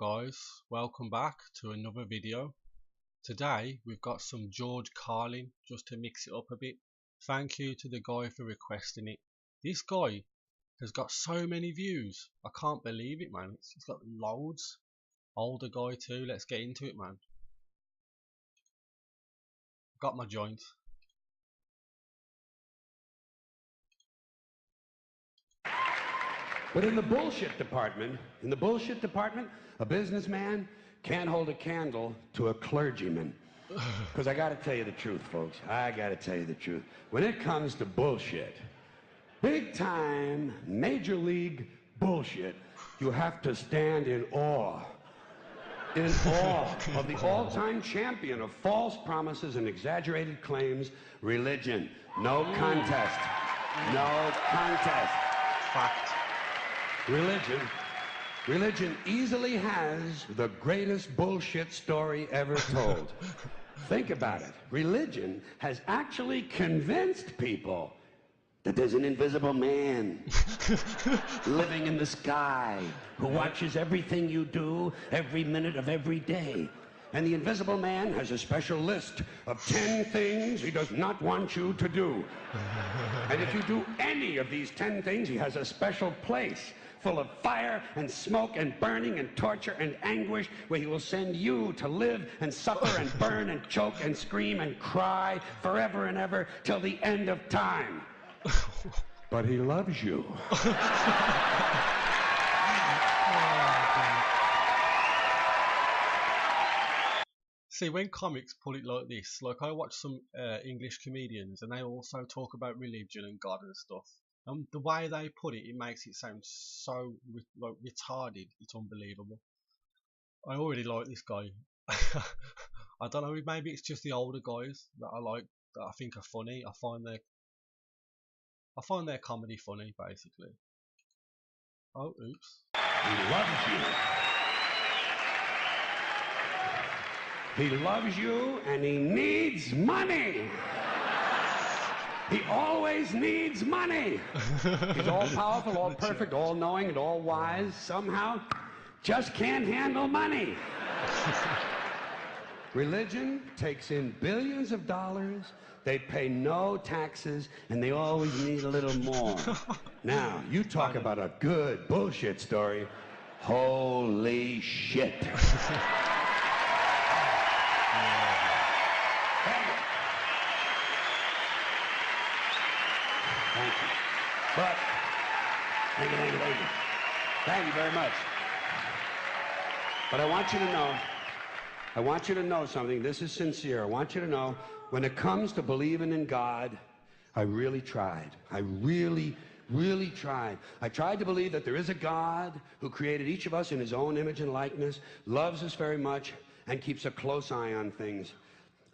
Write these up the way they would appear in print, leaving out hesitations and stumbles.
guys, welcome back to another video. Today we've got some George Carlin just to mix it up a bit. Thank you to the guy for requesting it. This guy has got so many views, I can't believe it, man. He's got loads. Older guy too. Let's get into it, man. Got my joint. But in the bullshit department, a businessman can't hold a candle to a clergyman. Because I gotta tell you the truth, folks. I gotta tell you the truth. When it comes to bullshit, big time, major league bullshit, you have to stand in awe. In awe of the all-time champion of false promises and exaggerated claims, religion. No contest. No contest. Fact. Religion easily has the greatest bullshit story ever told. Think about it. Religion has actually convinced people that there's an invisible man living in the sky who watches everything you do every minute of every day. And the invisible man has a special list of 10 things he does not want you to do. And if you do any of these 10 things, he has a special place full of fire and smoke and burning and torture and anguish where he will send you to live and suffer and burn and choke and scream and cry forever and ever till the end of time. But he loves you. See, when comics pull it like this, like I watch some English comedians and they also talk about religion and God and stuff. And the way they put it, it makes it sound so like retarded. It's unbelievable. I already like this guy. I don't know. Maybe it's just the older guys that I like, that I think are funny. I find their comedy funny, basically. Oh, oops. He loves you. He loves you and he needs money. He always needs money. He's all powerful, all perfect, all knowing, and all wise. Somehow, just can't handle money. Religion takes in billions of dollars. They pay no taxes, and they always need a little more. Now, you talk about a good bullshit story. Holy shit. Thank you. But, thank you very much. But I want you to know something. This is sincere. I want you to know, when it comes to believing in God, I really tried. I really tried. I tried to believe that there is a God who created each of us in his own image and likeness, loves us very much, and keeps a close eye on things.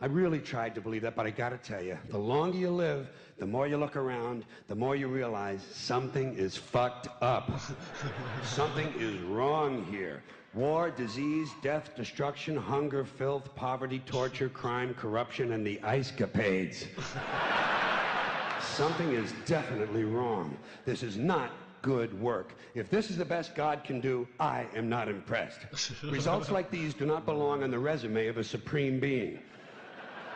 I really tried to believe that, but I gotta tell you, the longer you live, the more you look around, the more you realize something is fucked up. Something is wrong here. War, disease, death, destruction, hunger, filth, poverty, torture, crime, corruption, and the ice-capades. Something is definitely wrong. This is not good work. If this is the best God can do, I am not impressed. Results like these do not belong on the resume of a supreme being.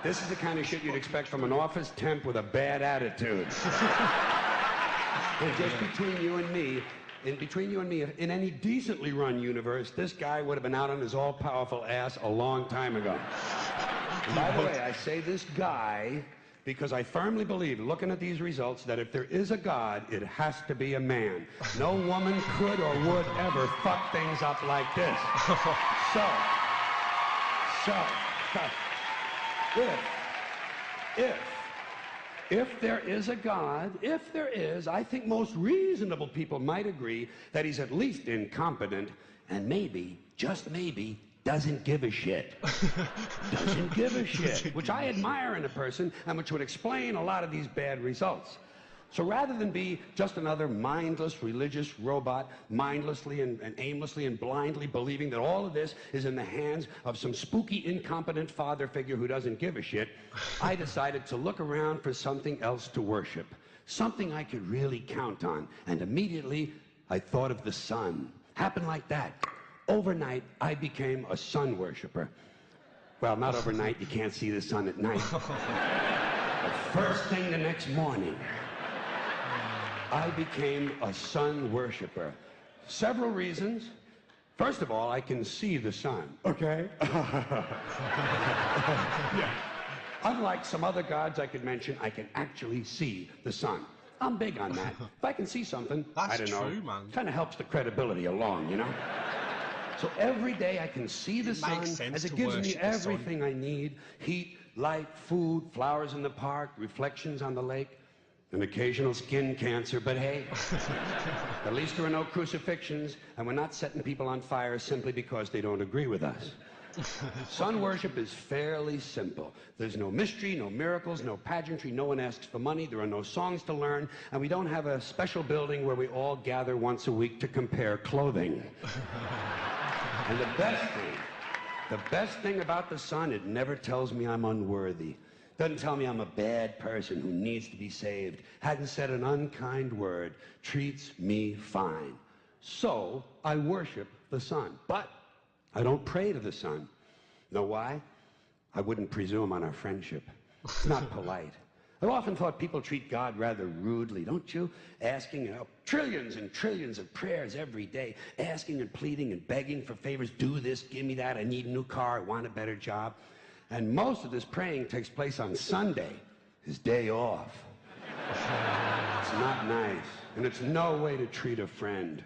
This is the kind of shit you'd expect from an office temp with a bad attitude. And just between you and me, in any decently run universe, this guy would have been out on his all-powerful ass a long time ago. And by the way, I say this guy because I firmly believe, looking at these results, that if there is a God, it has to be a man. No woman could or would ever fuck things up like this. If there is a God, I think most reasonable people might agree that he's at least incompetent and maybe, just maybe, doesn't give a shit. Doesn't give a shit, which I admire in a person and which would explain a lot of these bad results. So rather than be just another mindless religious robot, mindlessly and aimlessly and blindly believing that all of this is in the hands of some spooky, incompetent father figure who doesn't give a shit, I decided to look around for something else to worship, something I could really count on. And immediately, I thought of the sun. Happened like that. Overnight, I became a sun worshiper. Well, not overnight. You can't see the sun at night. The first thing the next morning, I became a sun worshiper. Several reasons. First of all, I can see the sun, okay? Yeah. Unlike some other gods I could mention, I can actually see the sun. I'm big on that. If I can see something, That's I don't know, true, man. kind of helps the credibility along, you know? So every day I can see the sun as it gives me everything I need. Heat, light, food, flowers in the park, reflections on the lake, an occasional skin cancer, but hey, at least there are no crucifixions, and we're not setting people on fire simply because they don't agree with us. Sun worship is fairly simple. There's no mystery, no miracles, no pageantry, no one asks for money, there are no songs to learn, and we don't have a special building where we all gather once a week to compare clothing. And the best thing about the sun, it never tells me I'm unworthy. Doesn't tell me I'm a bad person who needs to be saved. Hasn't said an unkind word. Treats me fine. So I worship the sun. But I don't pray to the sun. Know why? I wouldn't presume on our friendship. It's not polite. I've often thought people treat God rather rudely, don't you? Asking trillions and trillions of prayers every day, asking and pleading and begging for favors. Do this, give me that, I need a new car, I want a better job. And most of this praying takes place on Sunday, his day off. It's not nice, and it's no way to treat a friend.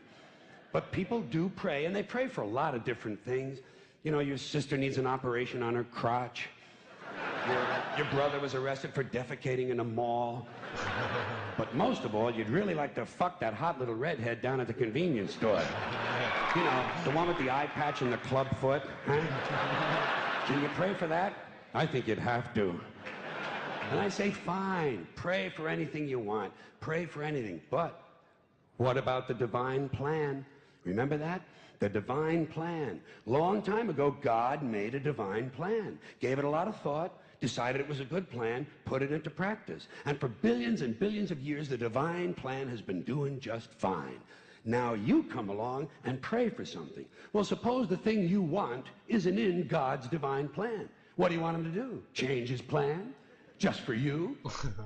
But people do pray, and they pray for a lot of different things. You know, your sister needs an operation on her crotch. Your brother was arrested for defecating in a mall. But most of all, you'd really like to fuck that hot little redhead down at the convenience store. You know, the one with the eye patch and the club foot, huh? Can you pray for that? I think you'd have to. And I say, fine, pray for anything you want. Pray for anything. But what about the divine plan? Remember that? The divine plan. Long time ago, God made a divine plan. Gave it a lot of thought, decided it was a good plan, put it into practice. And for billions and billions of years, the divine plan has been doing just fine. Now you come along and pray for something. Well, suppose the thing you want isn't in God's divine plan. What do you want him to do? Change his plan? Just for you?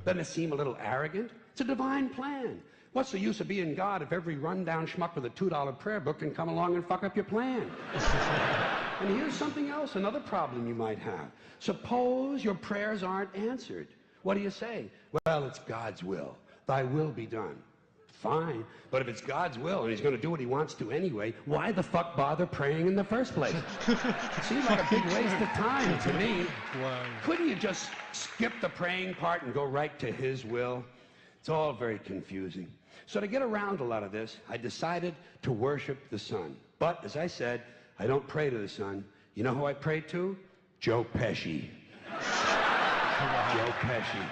Doesn't it seem a little arrogant? It's a divine plan. What's the use of being God if every rundown schmuck with a $2 prayer book can come along and fuck up your plan? And here's something else, another problem you might have. Suppose your prayers aren't answered. What do you say? Well, it's God's will. Thy will be done. Fine, but if it's God's will and he's going to do what he wants to anyway, why the fuck bother praying in the first place? Seems like a big waste of time to me. Wow. Couldn't you just skip the praying part and go right to his will? It's all very confusing. So to get around a lot of this, I decided to worship the sun. But, as I said, I don't pray to the sun. You know who I pray to? Joe Pesci. Joe Pesci.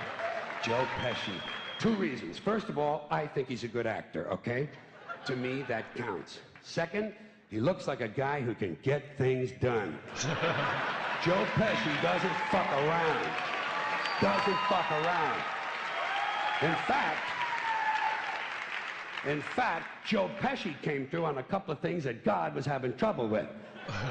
Joe Pesci. Two reasons. First of all, I think he's a good actor, okay? To me, that counts. Second, he looks like a guy who can get things done. Joe Pesci doesn't fuck around. Doesn't fuck around. In fact, Joe Pesci came through on a couple of things that God was having trouble with.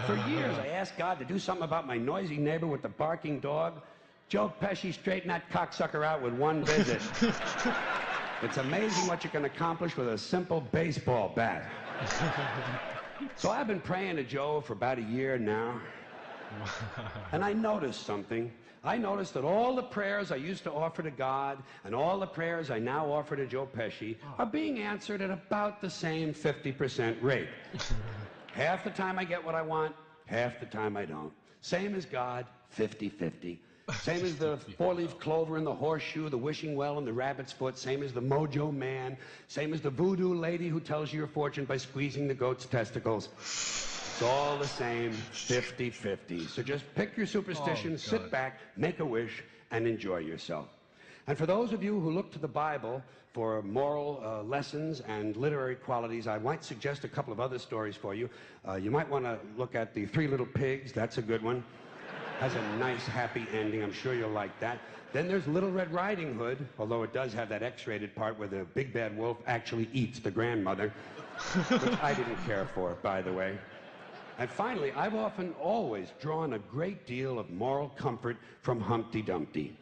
For years, I asked God to do something about my noisy neighbor with the barking dog. Joe Pesci straightened that cocksucker out with one visit. It's amazing what you can accomplish with a simple baseball bat. So I've been praying to Joe for about a year now. And I noticed something. I noticed that all the prayers I used to offer to God and all the prayers I now offer to Joe Pesci are being answered at about the same 50% rate. Half the time I get what I want, half the time I don't. Same as God, 50-50. Same as the four-leaf clover and the horseshoe, the wishing well and the rabbit's foot. Same as the mojo man. Same as the voodoo lady who tells you your fortune by squeezing the goat's testicles. It's all the same, 50-50. So just pick your superstition, sit back, make a wish, and enjoy yourself. And for those of you who look to the Bible for moral lessons and literary qualities, I might suggest a couple of other stories for you. You might want to look at The Three Little Pigs. That's a good one. Has a nice, happy ending. I'm sure you'll like that. Then there's Little Red Riding Hood, although it does have that X-rated part where the big bad wolf actually eats the grandmother, which I didn't care for, by the way. And finally, I've often always drawn a great deal of moral comfort from Humpty Dumpty.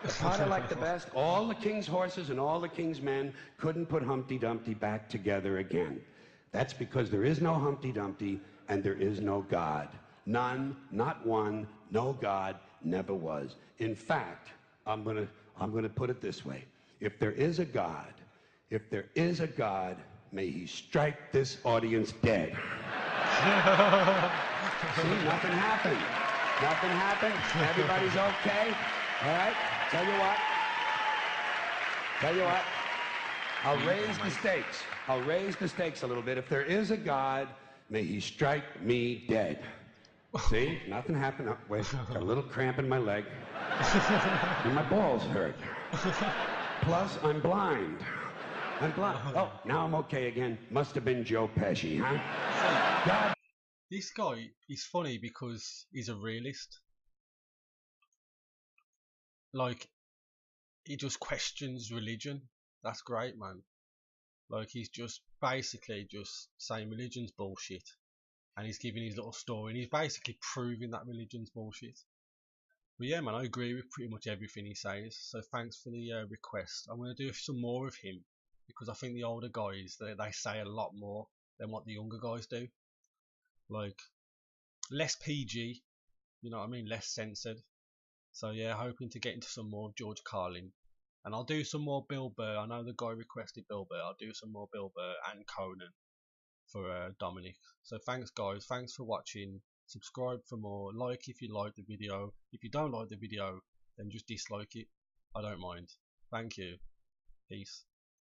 The part I like the best, all the king's horses and all the king's men couldn't put Humpty Dumpty back together again. That's because there is no Humpty Dumpty and there is no God. None, not one, no God, never was. In fact, I'm gonna put it this way. If there is a God, may he strike this audience dead. See, nothing happened. Nothing happened. Everybody's okay. All right? Tell you what. I'll raise the stakes. I'll raise the stakes a little bit. If there is a God, may he strike me dead. See? Nothing happened. Oh, wait, got a little cramp in my leg. And my balls hurt. Plus, I'm blind. Oh, now I'm okay again. Must have been Joe Pesci, huh? God. This guy is funny because he's a realist. Like, he just questions religion. That's great, man. Like, he's just basically just saying religion's bullshit. And he's giving his little story and he's basically proving that religion's bullshit. But yeah, man, I agree with pretty much everything he says. So thanks for the request. I'm going to do some more of him because I think the older guys, they say a lot more than what the younger guys do. Like, less PG, you know what I mean? Less censored. So yeah, hoping to get into some more George Carlin. And I'll do some more Bill Burr. I know the guy requested Bill Burr. I'll do some more Bill Burr and Conan for Dominic. So thanks guys, thanks for watching. Subscribe for more. Like if you like the video. If you don't like the video, then just dislike it. I don't mind. Thank you. Peace.